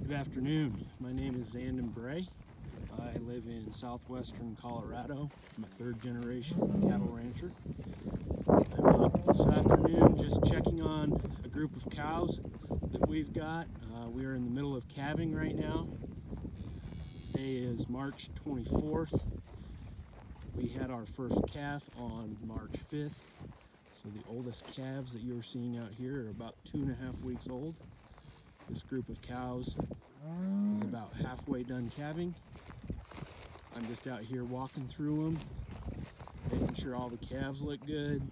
Good afternoon. My name is Zandon and Bray. I live in southwestern Colorado. I'm a third generation cattle rancher. I'm out this afternoon just checking on a group of cows that we've got. We are in the middle of calving right now. Today is March 24th. We had our first calf on March 5th. So the oldest calves that you're seeing out here are about 2.5 weeks old. This group of cows is about halfway done calving. I'm just out here walking through them, making sure all the calves look good,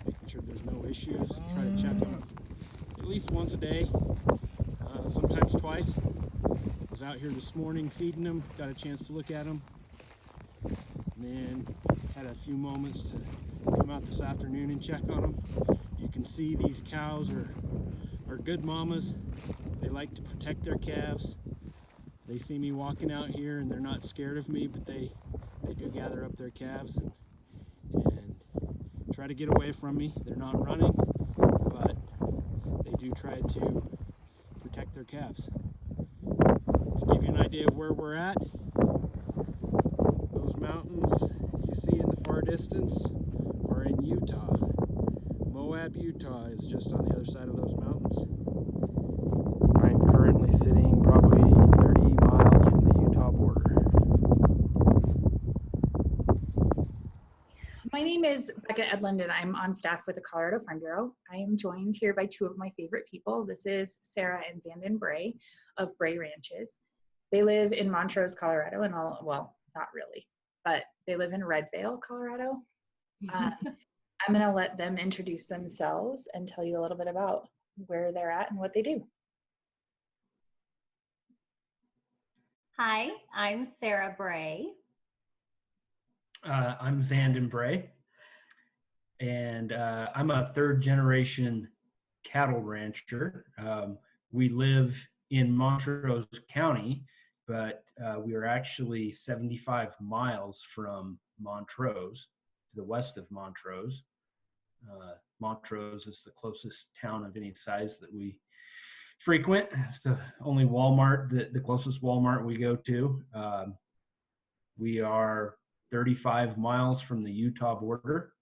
making sure there's no issues. Try to check them at least once a day, sometimes twice. Was out here this morning feeding them, got a chance to look at them, and then had a few moments to come out this afternoon and check on them. You can see these cows are good mamas. They like to protect their calves. They see me walking out here and they're not scared of me, but they go gather up their calves and try to get away from me. They're not running, but they do try to protect their calves. To give you an idea of where we're at, those mountains you see in the far distance are in Utah. Moab, Utah is just on the other side of those mountains. I'm currently sitting probably 30 miles from the Utah border. My name is Becca Edlund and I'm on staff with the Colorado Farm Bureau. I am joined here by two of my favorite people. This is Sara and Zandon Bray of Bray Ranches. They live in Montrose, Colorado, and well, not really, but they live in Redvale, Colorado. I'm going to let them introduce themselves and tell you a little bit about where they're at and what they do. Hi, I'm Sara Bray. I'm Zandon Bray, and I'm a third generation cattle rancher. We live in Montrose County, but we are actually 75 miles from Montrose, to the west of Montrose. Montrose is the closest town of any size that we frequent. It's the only Walmart, the closest Walmart we go to. We are 35 miles from the Utah border,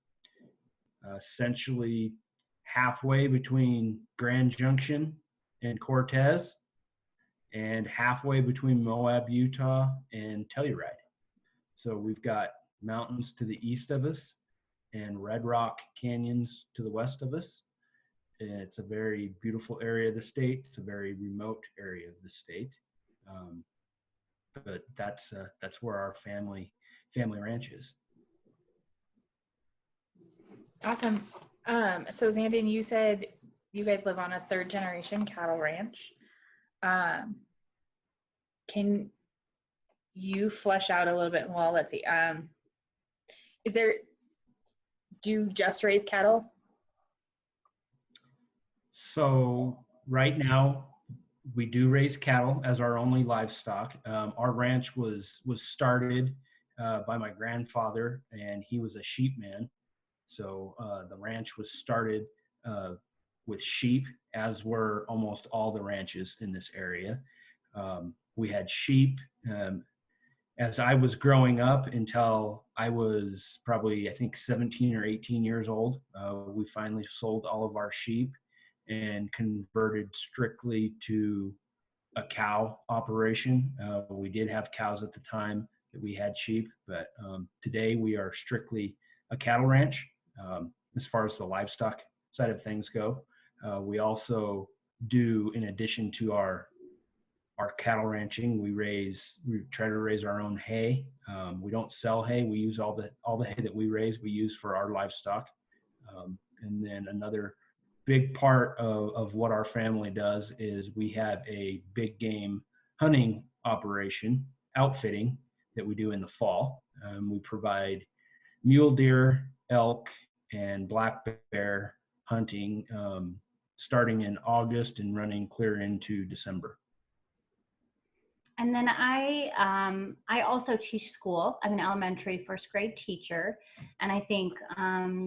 essentially halfway between Grand Junction and Cortez, and halfway between Moab, Utah and Telluride. So we've got mountains to the east of us and Red Rock canyons to the west of us. And it's a very beautiful area of the state. It's a very remote area of the state. But that's where our family ranch is. Awesome. So Zandon, you said you guys live on a third generation cattle ranch. Can you flesh out a little bit? Well, let's see. Do you just raise cattle? So right now we do raise cattle as our only livestock. Our ranch was started by my grandfather, and he was a sheep man. So the ranch was started with sheep, as were almost all the ranches in this area. We had sheep as I was growing up until I was probably, I think, 17 or 18 years old. We finally sold all of our sheep and converted strictly to a cow operation. We did have cows at the time that we had sheep, but today we are strictly a cattle ranch. As far as the livestock side of things go, we also do, in addition to our cattle ranching, we try to raise our own hay. We don't sell hay. We use all the hay that we raise, we use for our livestock. And then another big part of what our family does is we have a big game hunting operation, outfitting, that we do in the fall. We provide mule deer, elk, and black bear hunting starting in August and running clear into December. And then I also teach school. I'm an elementary first grade teacher. And I think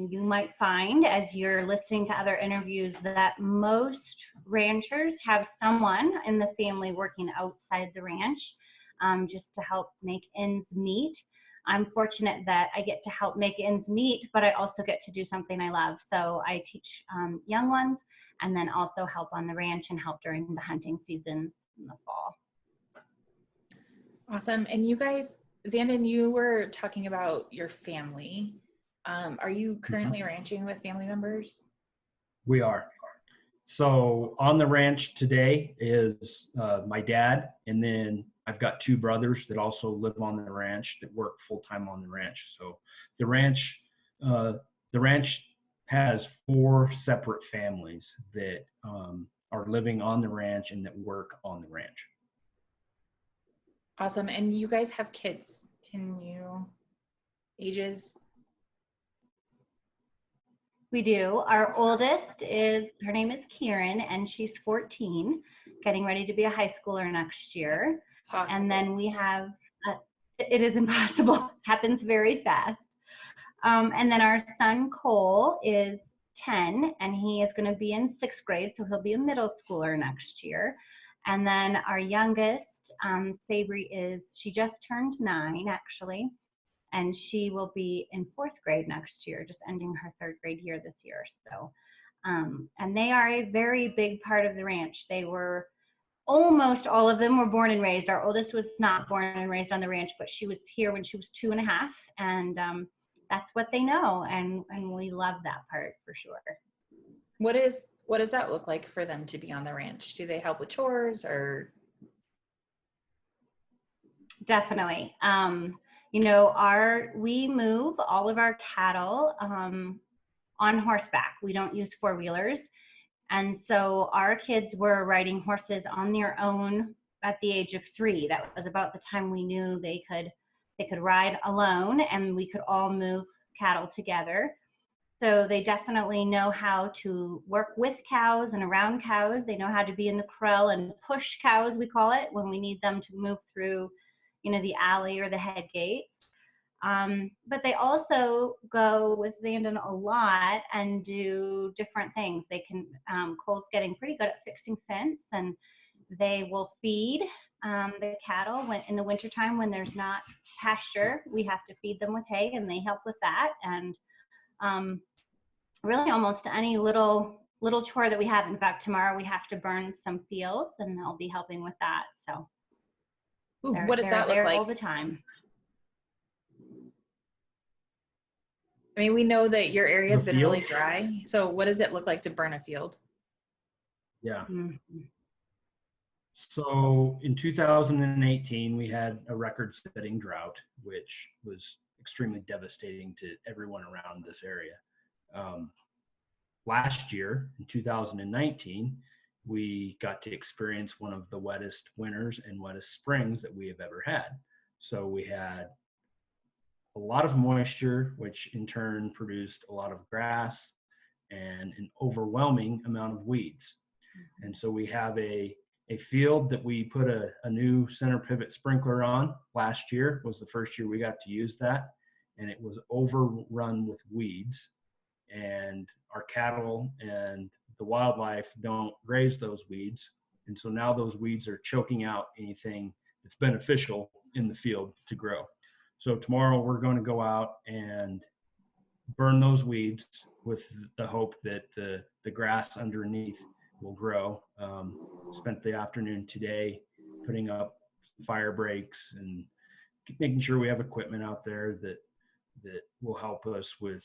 you might find as you're listening to other interviews that most ranchers have someone in the family working outside the ranch just to help make ends meet. I'm fortunate that I get to help make ends meet, but I also get to do something I love. So I teach young ones and then also help on the ranch and help during the hunting seasons in the fall. Awesome. And you guys, Zandon, you were talking about your family. Are you currently ranching with family members? We are. So on the ranch today is my dad, and then I've got two brothers that also live on the ranch that work full time on the ranch. So the ranch has 4 separate families that are living on the ranch and that work on the ranch. Awesome. And you guys have kids. Can you ages? We do. Our oldest her name is Kieran, and she's 14, getting ready to be a high schooler next year. Possible. And then we have, it is impossible, happens very fast. And then our son Cole is 10, and he is going to be in 6th grade, so he'll be a middle schooler next year. And then our youngest, Sabri, she just turned 9 actually, and she will be in 4th grade next year, just ending her 3rd grade year this year. So, and they are a very big part of the ranch. They were, almost all of them were born and raised. Our oldest was not born and raised on the ranch, but she was here when she was 2.5, and that's what they know, and we love that part for sure. What does that look like for them to be on the ranch? Do they help with chores or? Definitely. You know, we move all of our cattle on horseback. We don't use 4-wheelers. And so our kids were riding horses on their own at the age of 3. That was about the time we knew they could ride alone, and we could all move cattle together. So they definitely know how to work with cows and around cows. They know how to be in the corral and push cows, we call it, when we need them to move through, you know, the alley or the head gates. But they also go with Zandon a lot and do different things. They can, Cole's getting pretty good at fixing fence, and they will feed the cattle in the wintertime when there's not pasture. We have to feed them with hay, and they help with that. And really almost any little chore that we have. In fact, tomorrow we have to burn some fields, and they'll be helping with that. So What does that look like? All the time. I mean, we know that your area has The been really fields? dry. So what does it look like to burn a field? Yeah. Mm-hmm. So in 2018, we had a record-setting drought, which was extremely devastating to everyone around this area. Last year, in 2019, we got to experience one of the wettest winters and wettest springs that we have ever had. So we had a lot of moisture, which in turn produced a lot of grass and an overwhelming amount of weeds. And so we have a field that we put a new center pivot sprinkler on last year. Was the first year we got to use that, and it was overrun with weeds, and our cattle and the wildlife don't graze those weeds, and so now those weeds are choking out anything that's beneficial in the field to grow. So tomorrow we're going to go out and burn those weeds with the hope that the grass underneath will grow. Spent the afternoon today putting up fire breaks and making sure we have equipment out there that will help us with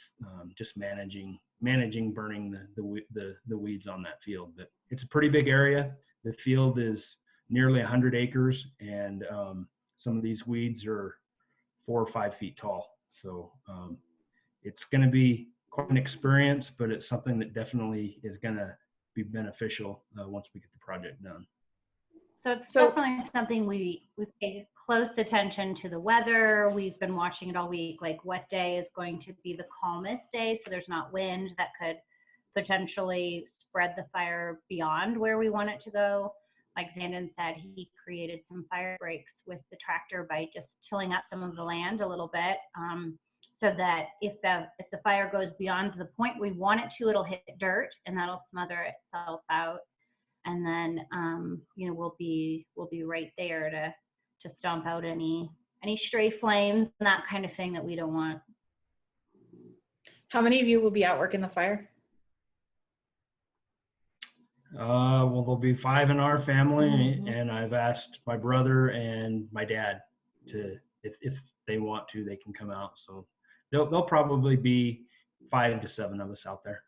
just managing burning the weeds on that field. But it's a pretty big area. The field is nearly 100 acres, and some of these weeds are 4 or 5 feet tall. So it's going to be quite an experience, but it's something that definitely is going to be beneficial once we get the project done. So it's definitely something we pay close attention to the weather. We've been watching it all week, like what day is going to be the calmest day, so there's not wind that could potentially spread the fire beyond where we want it to go. like Zandon said, he created some fire breaks with the tractor by just tilling up some of the land a little bit, so that if the fire goes beyond the point we want it to, it'll hit dirt and that'll smother itself out. And then we'll be right there to stomp out any stray flames and that kind of thing that we don't want. How many of you will be out working the fire? Well, there'll be 5 in our family, Mhm. and I've asked my brother and my dad to, if they want to, they can come out. So there'll probably be 5 to 7 of us out there.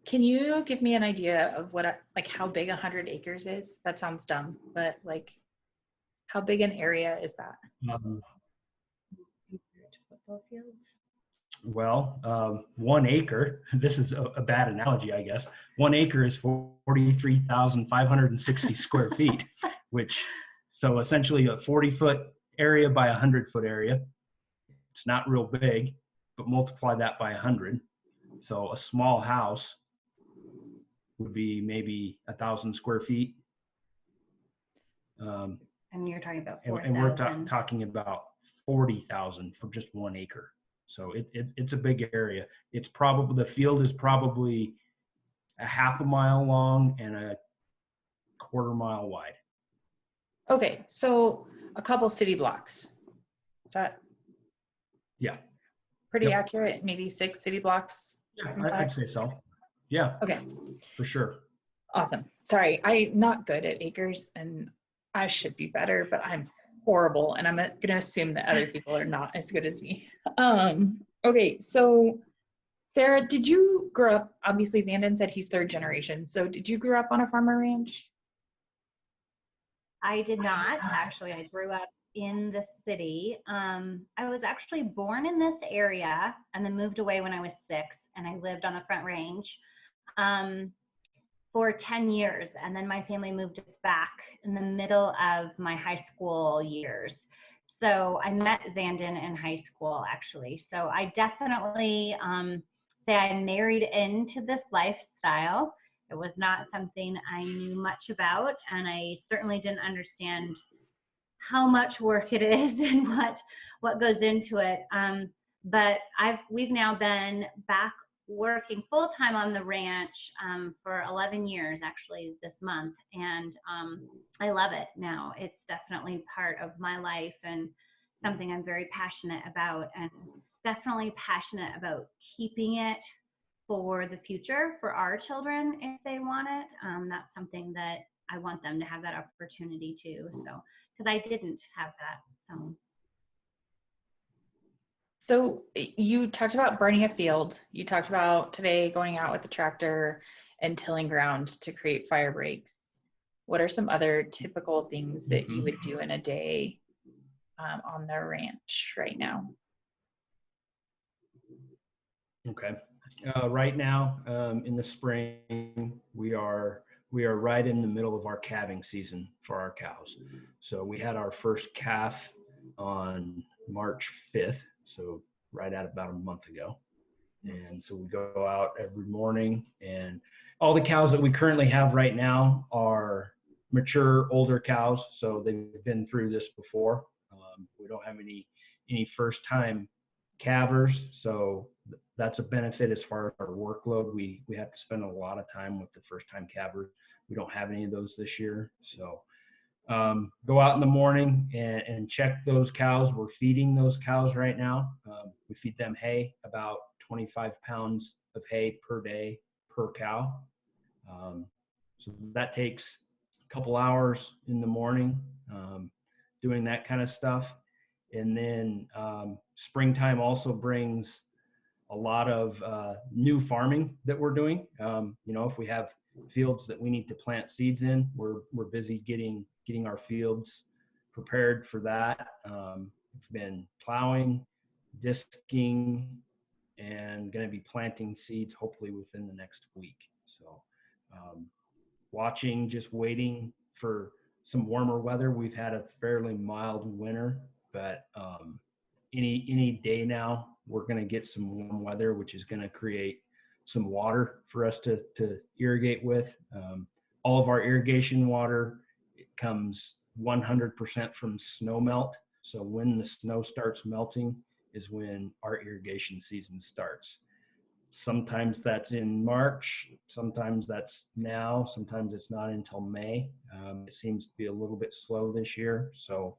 Can you give me an idea of like how big 100 acres is? That sounds dumb, but like how big an area is that? Football fields. Well, 1 acre, this is a bad analogy, I guess. 1 acre is 43,560 square feet, so essentially a 40-foot area by 100-foot area. It's not real big, but multiply that by 100. So a small house would be maybe 1,000 square feet. And you're talking about And we're 4,000. talking about 40,000 for just 1 acre. So it's a big area. The field is probably a half a mile long and a quarter mile wide. Okay, so a couple city blocks. Is that Yeah. pretty Yep. accurate? Maybe 6 city blocks? Yeah, I'd say so. Yeah, Okay, for sure. awesome. Sorry, I'm not good at acres and I should be better, but I'm horrible and I'm gonna assume that other people are not as good as me. Okay, so Sarah, did you grow up, obviously Zandon said he's 3rd generation, so did you grow up on a farmer ranch? I did not actually. I grew up in the city. I was actually born in this area and then moved away when I was 6, and I lived on the Front Range for 10 years. And then my family moved us back in the middle of my high school years. So I met Zandon in high school, actually. So I definitely say I married into this lifestyle. It was not something I knew much about, and I certainly didn't understand how much work it is and what goes into it. But we've now been back working full time on the ranch for 11 years, actually, this month, and I love it now. It's definitely part of my life and something I'm very passionate about, and definitely passionate about keeping it for the future for our children if they want it. That's something that I want them to have that opportunity too. So, because I didn't have that. So you talked about burning a field. You talked about today going out with the tractor and tilling ground to create fire breaks. What are some other typical things that you would do in a day on the ranch right now? Okay. Right now, in the spring, we are right in the middle of our calving season for our cows. So we had our first calf on March 5th, so right at about a month ago. And so we go out every morning, and all the cows that we currently have right now are mature, older cows. So they've been through this before. We don't have any first-time calvers, so that's a benefit as far as our workload. We have to spend a lot of time with the first-time calvers. We don't have any of those this year, so go out in the morning and check those cows. We're feeding those cows right now. We feed them hay, about 25 pounds of hay per day per cow. So that takes a couple hours in the morning doing that kind of stuff. And then springtime also brings a lot of new farming that we're doing. If we have fields that we need to plant seeds in, we're busy getting our fields prepared for that. We've been plowing, disking, and going to be planting seeds hopefully within the next week. So just waiting for some warmer weather. We've had a fairly mild winter, but any day now we're going to get some warm weather, which is going to create some water for us to irrigate with. All of our irrigation water, it comes 100% from snow melt. So when the snow starts melting is when our irrigation season starts. Sometimes that's in March, sometimes that's now, sometimes it's not until May. It seems to be a little bit slow this year. So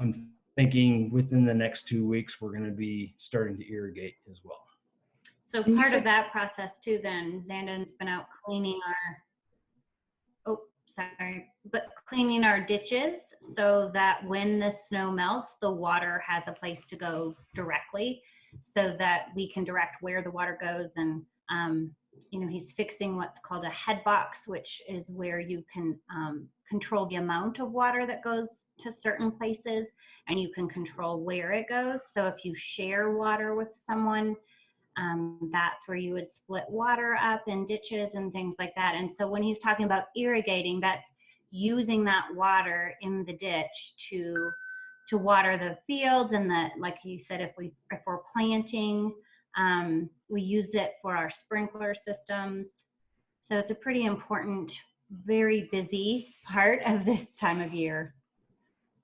I'm thinking within the next 2 weeks, we're going to be starting to irrigate as well. So And you part of said- that process too, then Zandon's been out cleaning cleaning our ditches so that when the snow melts, the water has a place to go directly, so that we can direct where the water goes. And he's fixing what's called a head box, which is where you can control the amount of water that goes to certain places, and you can control where it goes. So if you share water with someone, that's where you would split water up in ditches and things like that. And so when he's talking about irrigating, that's using that water in the ditch to water the fields. And like you said, if we're planting, we use it for our sprinkler systems. So it's a pretty important, very busy part of this time of year.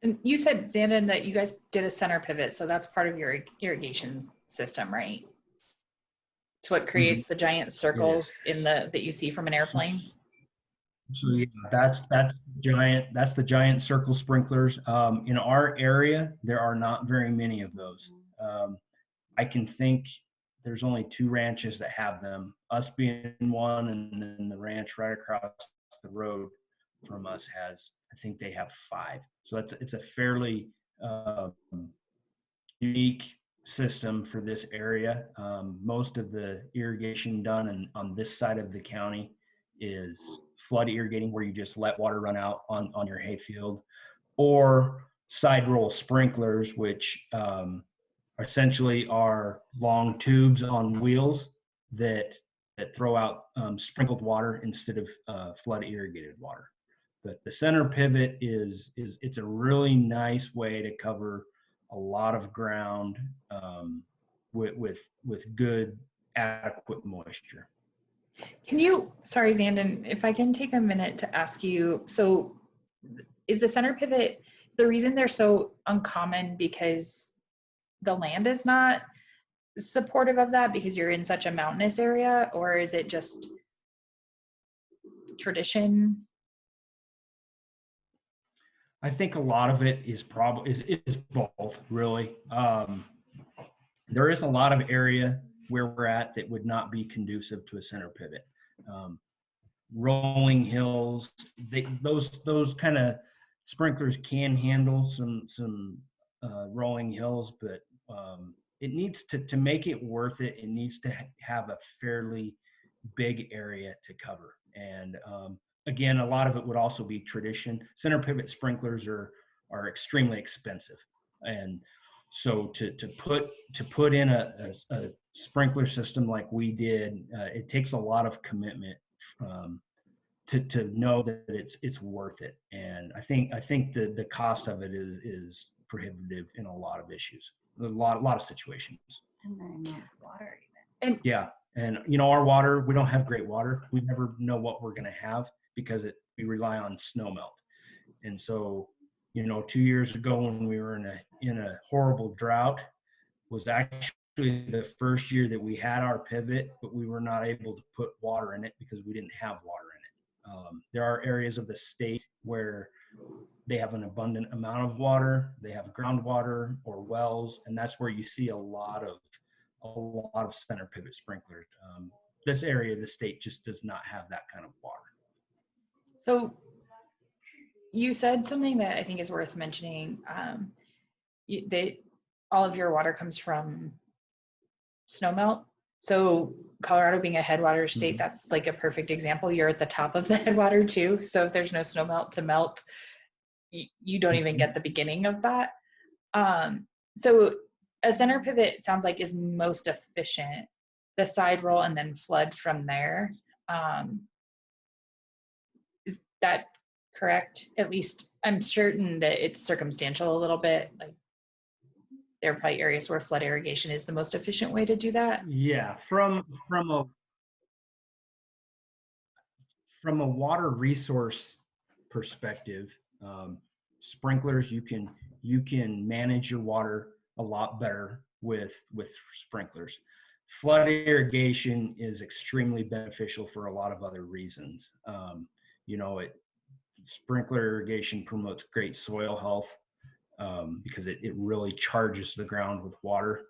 And you said, Zandon, that you guys did a center pivot, so that's part of your irrigation system, right? It's what creates the giant circles that you see from an airplane. So yeah, that's the giant circle sprinklers. In our area, there are not very many of those. I can think there's only 2 ranches that have them. Us being one, and then the ranch right across the road from us has, I think they have 5. So it's a fairly unique system for this area. Most of the irrigation done on this side of the county is flood irrigating, where you just let water run out on your hayfield, or side roll sprinklers, which essentially are long tubes on wheels that throw out sprinkled water instead of flood irrigated water. But the center pivot it's a really nice way to cover a lot of ground with good adequate moisture. Sorry, Zandon, if I can take a minute to ask you, so is the center pivot, the reason they're so uncommon because the land is not supportive of that because you're in such a mountainous area, or is it just tradition? I think a lot of it is both, really. There is a lot of area where we're at that would not be conducive to a center pivot. Rolling hills, those kind of sprinklers can handle some rolling hills, but it needs to make it worth it. It needs to have a fairly big area to cover. And again, a lot of it would also be tradition. Center pivot sprinklers are extremely expensive, and so to put in a sprinkler system like we did, it takes a lot of commitment to know that it's worth it. And I think the cost of it is prohibitive in a lot of issues, a lot of situations. And very much water And our water, we don't have great water. We never know what we're going to have because we rely on snow melt. And so, 2 years ago when we were in a horrible drought was actually the first year that we had our pivot, but we were not able to put water in it because we didn't have water in it. There are areas of the state where they have an abundant amount of water. They have groundwater or wells, and that's where you see a lot of center pivot sprinklers. This area of the state just does not have that kind of water. So you said something that I think is worth mentioning. All of your water comes from snowmelt. So Colorado being a headwater state, that's like a perfect example. You're at the top of the headwater too. So if there's no snowmelt to melt, you don't even get the beginning of that. So a center pivot sounds like is most efficient. The side roll and then flood from there. Is that correct? At least I'm certain that it's circumstantial a little bit. Like there are probably areas where flood irrigation is the most efficient way to do that. Yeah, from from a water resource perspective, sprinklers, you can manage your water a lot better with sprinklers. Flood irrigation is extremely beneficial for a lot of other reasons. You know, sprinkler irrigation promotes great soil health, because it really charges the ground with water.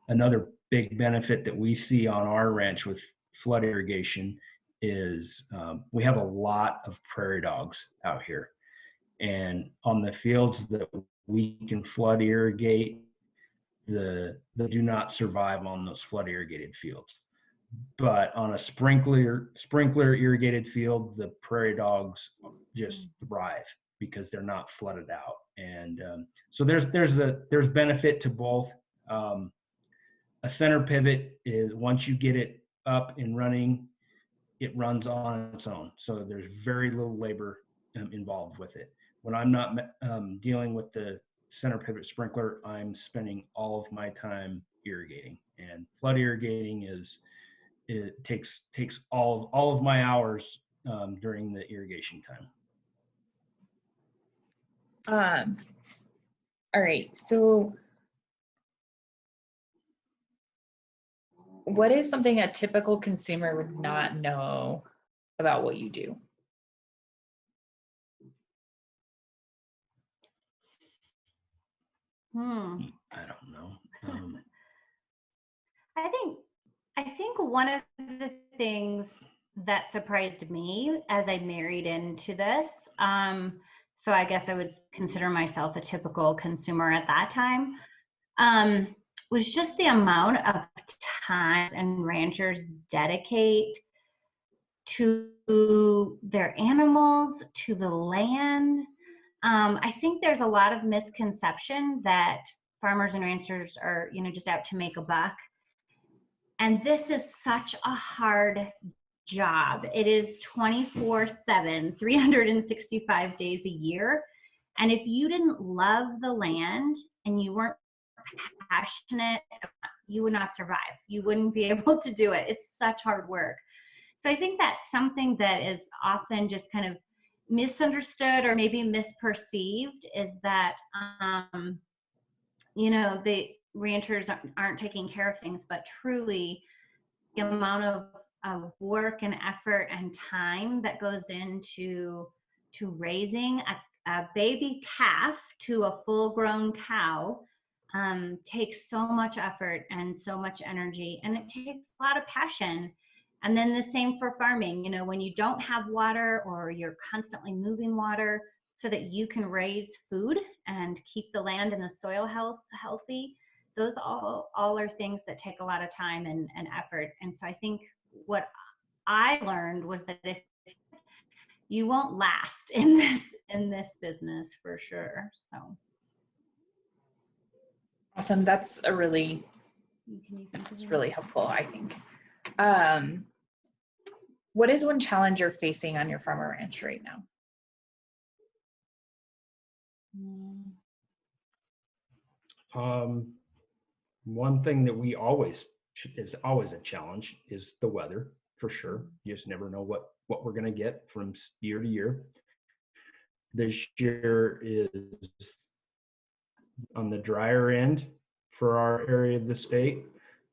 Another big benefit that we see on our ranch with flood irrigation is we have a lot of prairie dogs out here. And on the fields that we can flood irrigate, they do not survive on those flood irrigated fields. But on a sprinkler irrigated field, the prairie dogs just thrive because they're not flooded out. And so there's benefit to both. A center pivot is, once you get it up and running, it runs on its own. So there's very little labor involved with it. When I'm not dealing with the center pivot sprinkler, I'm spending all of my time irrigating. And flood irrigating it takes all of my hours during the irrigation time. All right, so what is something a typical consumer would not know about what you do? I don't know. I think one of the things that surprised me as I married into this, so I guess I would consider myself a typical consumer at that time, was just the amount of time and ranchers dedicate to their animals, to the land. I think there's a lot of misconception that farmers and ranchers are, just out to make a buck. And this is such a hard job. It is 24/7, 365 days a year. And if you didn't love the land and you weren't passionate, you would not survive. You wouldn't be able to do it. It's such hard work. So I think that's something that is often just kind of misunderstood or maybe misperceived, is that, the ranchers aren't taking care of things, but truly the amount of work and effort and time that goes into raising a baby calf to a full-grown cow takes so much effort and so much energy, and it takes a lot of passion. And then the same for farming. When you don't have water, or you're constantly moving water so that you can raise food and keep the land and the soil healthy, those all are things that take a lot of time and effort. And so I think what I learned was that if you won't last in this business, for sure. So awesome. That's really helpful, I think. What is one challenge you're facing on your farm or ranch right now? One thing that is always a challenge is the weather, for sure. You just never know what we're going to get from year to year. This year is on the drier end for our area of the state,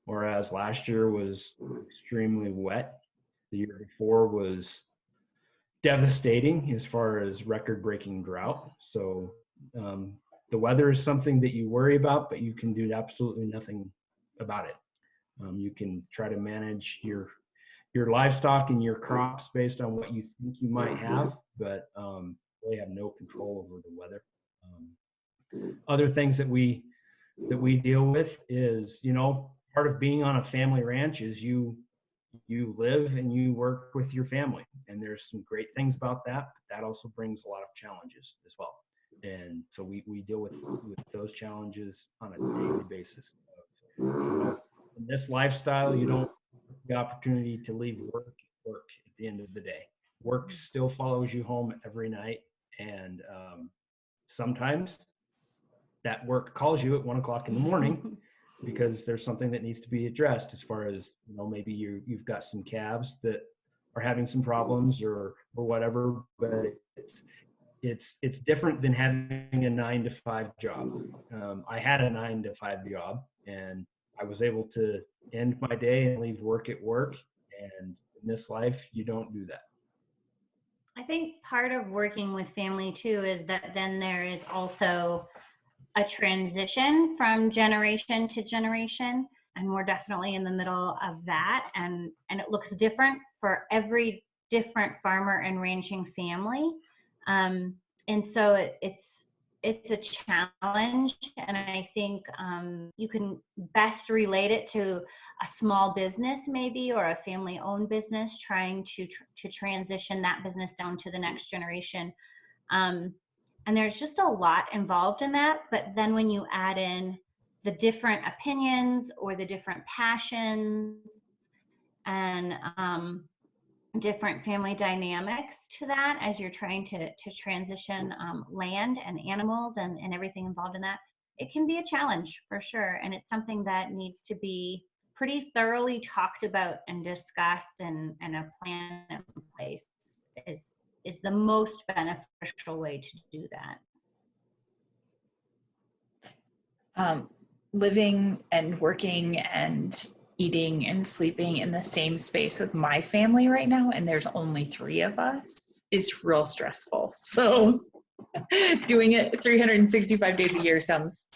whereas last year was extremely wet. The year before was devastating as far as record-breaking drought. So the weather is something that you worry about, but you can do absolutely nothing about it. You can try to manage your livestock and your crops based on what you think you might have, but really have no control over the weather. Other things that we deal with is, part of being on a family ranch is you live and you work with your family, and there's some great things about that, but that also brings a lot of challenges as well. And so we deal with those challenges on a daily basis. In this lifestyle, you don't have the opportunity to leave work at the end of the day. Work still follows you home every night, and sometimes that work calls you at 1 o'clock in the morning because there's something that needs to be addressed, as far as, maybe you've got some calves that are having some problems or whatever, but it's different than having a 9-to-5 job. I had a 9-to-5 job, and I was able to end my day and leave work at work. And in this life, you don't do that. I think part of working with family too is that then there is also a transition from generation to generation, and we're definitely in the middle of that, and it looks different for every different farmer and ranching family, and so it's a challenge, and I think you can best relate it to a small business maybe, or a family-owned business trying to transition that business down to the next generation. And there's just a lot involved in that. But then when you add in the different opinions or the different passions and different family dynamics to that, as you're trying to transition land and animals and everything involved in that, it can be a challenge for sure. And it's something that needs to be pretty thoroughly talked about and discussed, and a plan in place is the most beneficial way to do that. Living and working and eating and sleeping in the same space with my family right now, and there's only 3 of us, is real stressful. So doing it 365 days a year sounds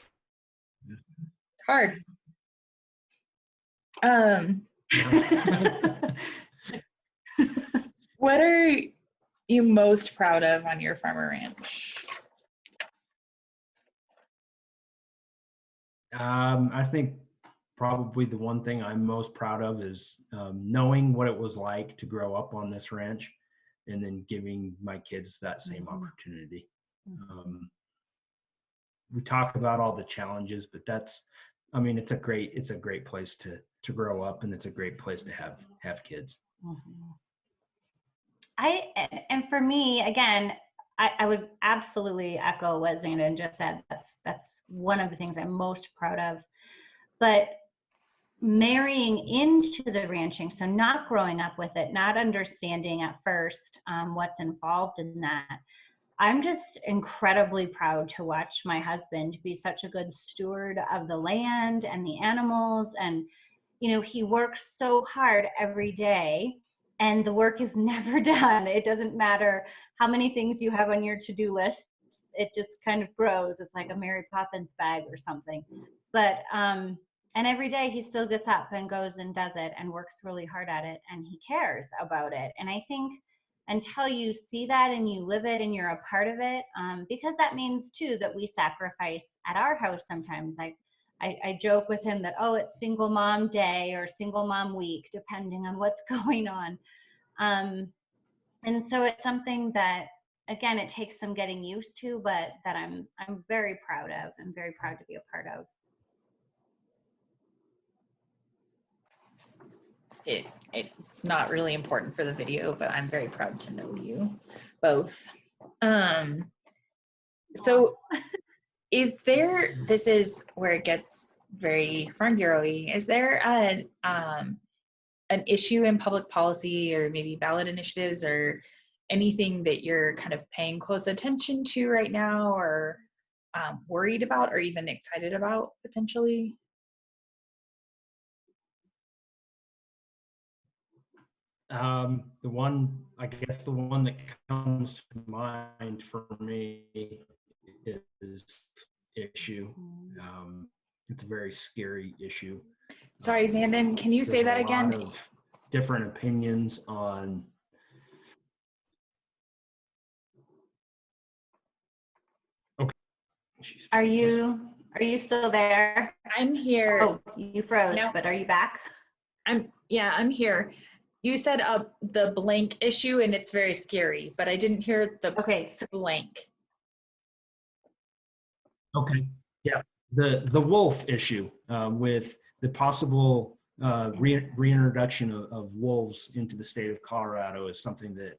hard. What are you most proud of on your farmer ranch? I think probably the one thing I'm most proud of is knowing what it was like to grow up on this ranch, and then giving my kids that same opportunity. We talk about all the challenges, but it's a great place to grow up, and it's a great place to have kids. And for me, again, I would absolutely echo what Zandon just said. That's one of the things I'm most proud of. But marrying into the ranching, so not growing up with it, not understanding at first what's involved in that, I'm just incredibly proud to watch my husband be such a good steward of the land and the animals. And, he works so hard every day, and the work is never done. It doesn't matter how many things you have on your to-do list. It just kind of grows. It's like a Mary Poppins bag or something. But, and every day he still gets up and goes and does it and works really hard at it, and he cares about it. And I think until you see that and you live it and you're a part of it, because that means too that we sacrifice at our house sometimes. Like I joke with him that, it's single mom day or single mom week, depending on what's going on. And so it's something that, again, it takes some getting used to, but that I'm very proud of and very proud to be a part of. It's not really important for the video, but I'm very proud to know you both. So this is where it gets very Farm Bureau-y. Is there an issue in public policy or maybe ballot initiatives or anything that you're kind of paying close attention to right now, or worried about, or even excited about potentially? The one that comes to mind for me is issue. It's a very scary issue. Sorry, Zandon, can you say that again? There's a lot of different opinions on. Okay. Jeez. Are you still there? I'm here. Oh, you froze, No. But are you back? I'm here. You said the blank issue, and it's very scary, but I didn't hear the blank. Okay. Yeah. The wolf issue with the possible reintroduction of wolves into the state of Colorado is something that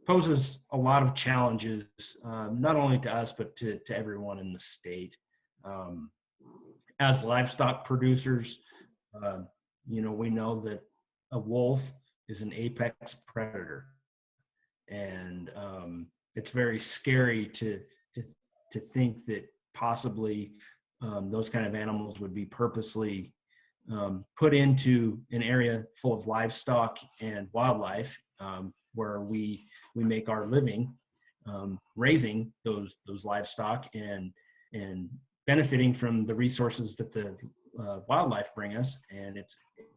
poses a lot of challenges, not only to us, but to everyone in the state. As livestock producers, we know that a wolf is an apex predator. And it's very scary to think that possibly those kind of animals would be purposely put into an area full of livestock and wildlife, where we make our living raising those livestock and benefiting from the resources that the wildlife bring us. And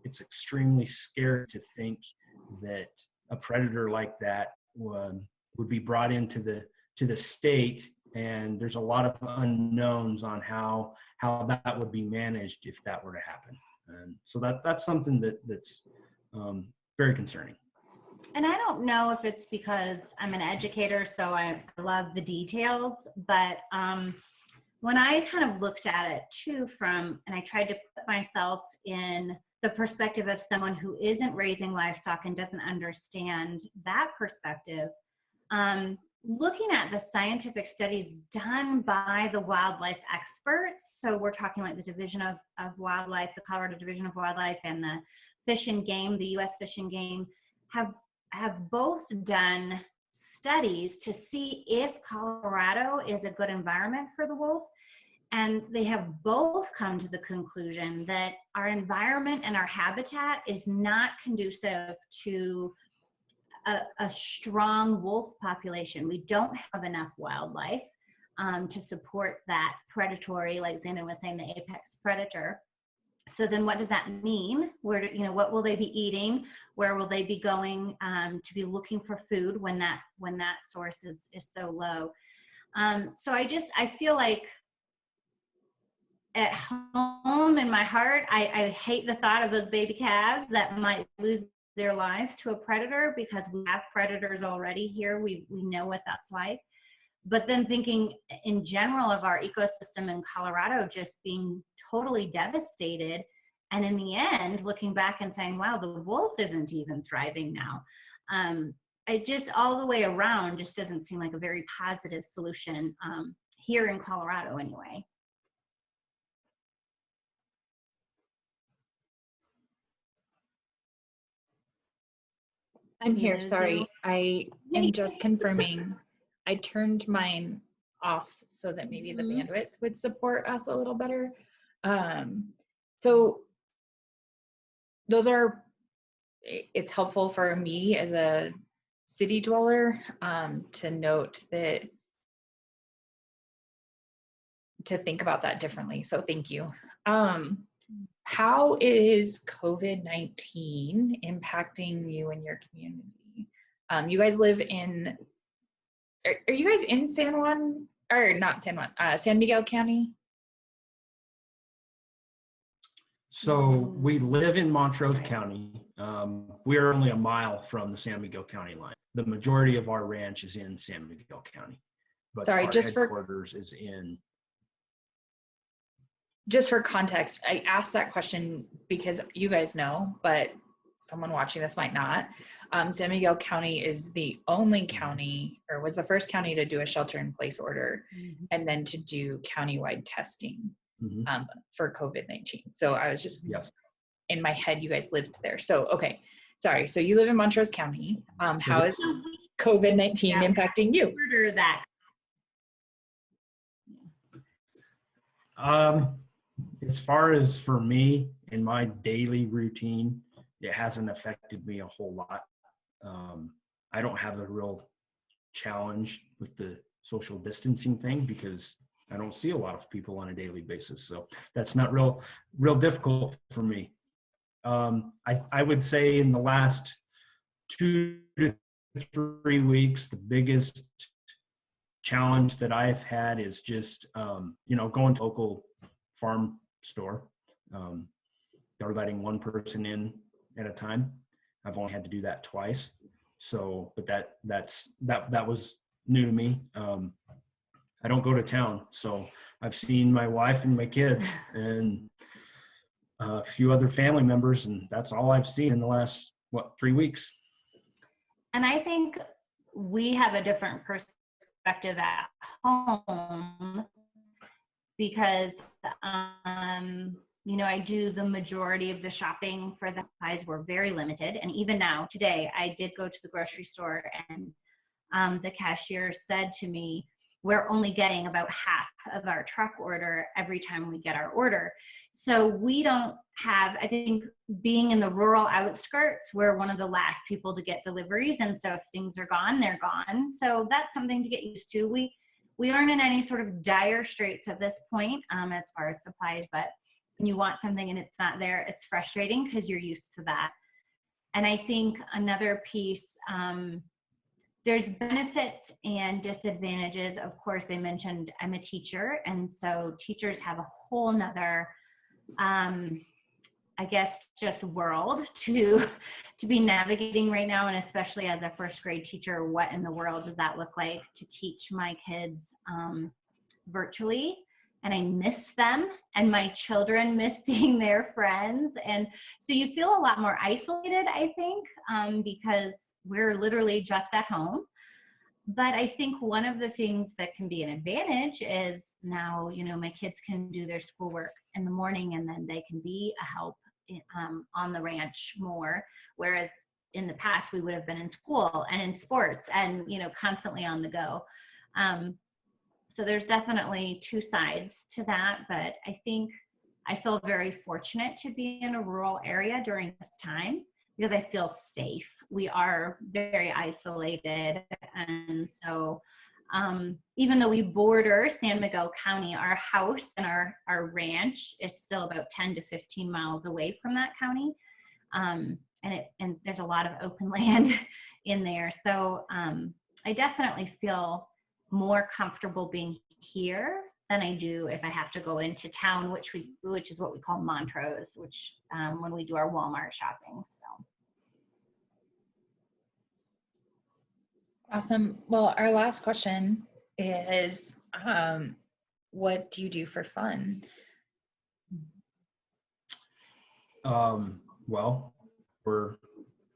it's extremely scary to think that a predator like that would be brought into the state, and there's a lot of unknowns on how that would be managed if that were to happen. And so that's something that's very concerning. And I don't know if it's because I'm an educator, so I love the details, but when I kind of looked at it too and I tried to put myself in the perspective of someone who isn't raising livestock and doesn't understand that perspective, looking at the scientific studies done by the wildlife experts, so we're talking like the Division of Wildlife, the Colorado Division of Wildlife, and the Fish and Game, the U.S. Fish and Game, have both done studies to see if Colorado is a good environment for the wolf. And they have both come to the conclusion that our environment and our habitat is not conducive to a strong wolf population. We don't have enough wildlife to support that predatory, like Zandon was saying, the apex predator. So then what does that mean? What will they be eating? Where will they be going to be looking for food when that source is so low? So I feel like at home in my heart, I hate the thought of those baby calves that might lose their lives to a predator, because we have predators already here. We know what that's like. But then thinking in general of our ecosystem in Colorado just being totally devastated, and in the end looking back and saying, wow, the wolf isn't even thriving now. It just all the way around just doesn't seem like a very positive solution here in Colorado anyway. I'm here, sorry. I am just confirming. I turned mine off so that maybe the bandwidth would support us a little better. So it's helpful for me as a city dweller to note that, to think about that differently. So thank you. How is COVID-19 impacting you and your community? You guys live in, are you guys in San Juan, or not San Juan, San Miguel County? So we live in Montrose County. We're only a mile from the San Miguel County line. The majority of our ranch is in San Miguel County, but Sorry, our headquarters is in. Just for context, I asked that question because you guys know, but someone watching this might not. San Miguel County is the only county, or was the first county to do a shelter-in-place order, and then to do countywide testing for COVID-19. So I was just, in my head, you guys lived there. So, okay, sorry. So you live in Montrose County. How is COVID-19 impacting you? That. As far as for me in my daily routine, it hasn't affected me a whole lot. I don't have a real challenge with the social distancing thing because I don't see a lot of people on a daily basis. So that's not real difficult for me. I would say in the last 2 to 3 weeks, the biggest challenge that I've had is just, going to local farm store. They're letting one person in at a time. I've only had to do that twice. So, but that was new to me. I don't go to town, so I've seen my wife and my kids and a few other family members, and that's all I've seen in the last 3 weeks. And I think we have a different perspective at home because I do the majority of the shopping for the supplies. We're very limited. And even now, today, I did go to the grocery store, and the cashier said to me, we're only getting about half of our truck order every time we get our order. So we don't have, I think, being in the rural outskirts, we're one of the last people to get deliveries. And so if things are gone, they're gone. So that's something to get used to. We aren't in any sort of dire straits at this point as far as supplies, but when you want something and it's not there, it's frustrating because you're used to that. And I think another piece, there's benefits and disadvantages. Of course, I mentioned I'm a teacher, and so teachers have a whole nother, I guess, just world to be navigating right now. And especially as a first grade teacher, what in the world does that look like to teach my kids virtually? And I miss them, and my children miss seeing their friends. And so you feel a lot more isolated, I think, because we're literally just at home. But I think one of the things that can be an advantage is now, my kids can do their schoolwork in the morning, and then they can be a help on the ranch more. Whereas in the past, we would have been in school and in sports and, constantly on the go. So there's definitely two sides to that. But I think I feel very fortunate to be in a rural area during this time, because I feel safe. We are very isolated. And so even though we border San Miguel County, our house and our ranch is still about 10 to 15 miles away from that county. And there's a lot of open land in there. So I definitely feel more comfortable being here than I do if I have to go into town, which is what we call Montrose, which when we do our Walmart shopping. So. Awesome. Well, our last question is, what do you do for fun? Well,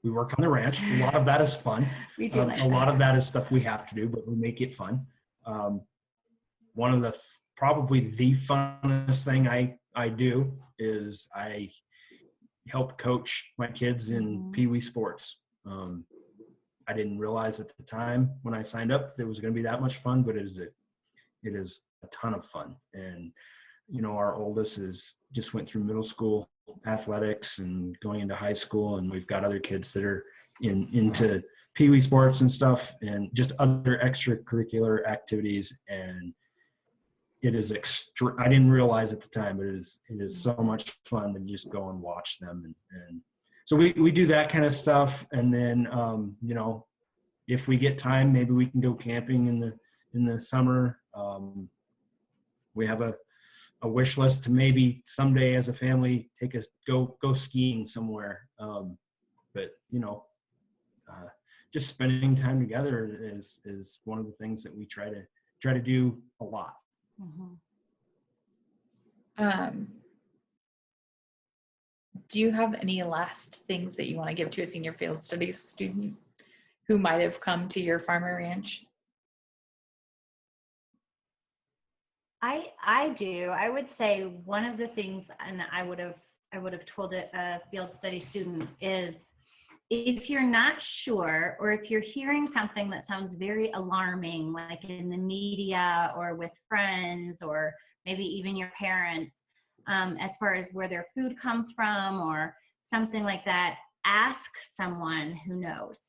we work on the ranch. A lot of that is fun. We do like a lot of that is stuff we have to do, but we make it fun. One of probably the funnest thing I do is I help coach my kids in Pee Wee sports. I didn't realize at the time when I signed up that it was going to be that much fun, but it is a ton of fun. And our oldest just went through middle school athletics and going into high school, and we've got other kids that are into Pee Wee sports and stuff, and just other extracurricular activities. And it is I didn't realize at the time, but it is so much fun to just go and watch them. And so we do that kind of stuff. And then, if we get time, maybe we can go camping in the summer. We have a wish list to maybe someday as a family go skiing somewhere. But just spending time together is one of the things that we try to do a lot. Do you have any last things that you want to give to a senior field studies student who might have come to your farmer ranch? I do. I would say one of the things, and I would have told a field study student, is if you're not sure, or if you're hearing something that sounds very alarming, like in the media or with friends or maybe even your parents, as far as where their food comes from or something like that, ask someone who knows,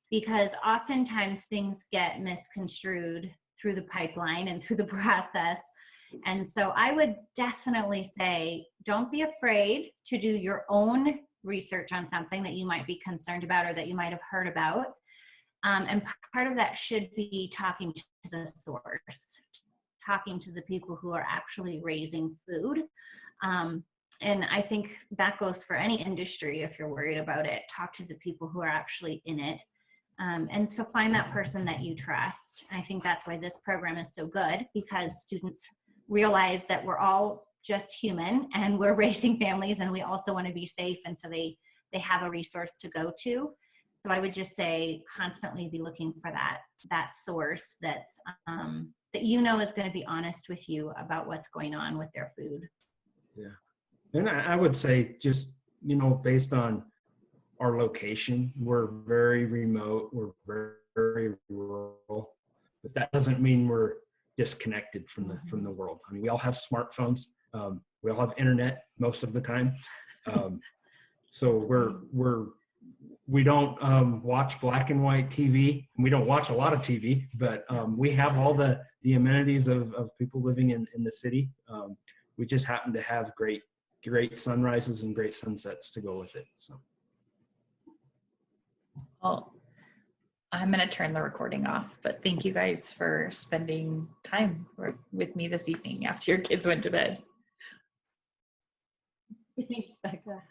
because oftentimes things get misconstrued through the pipeline and through the process. And so I would definitely say, don't be afraid to do your own research on something that you might be concerned about or that you might have heard about. And part of that should be talking to the source, talking to the people who are actually raising food. And I think that goes for any industry. If you're worried about it, talk to the people who are actually in it. And so find that person that you trust. I think that's why this program is so good, because students realize that we're all just human and we're raising families, and we also want to be safe. And so they have a resource to go to. So I would just say constantly be looking for that source that's that is going to be honest with you about what's going on with their food. Yeah. And I would say just, you know, based on our location, we're very remote, we're very, very rural, but that doesn't mean we're disconnected from the world. I mean, we all have smartphones. We all have internet most of the time. So we don't watch black and white TV. We don't watch a lot of TV, but we have all the amenities of people living in the city. We just happen to have great sunrises and great sunsets to go with it. So. Well, I'm going to turn the recording off, but thank you guys for spending time with me this evening after your kids went to bed. Thanks, Becca.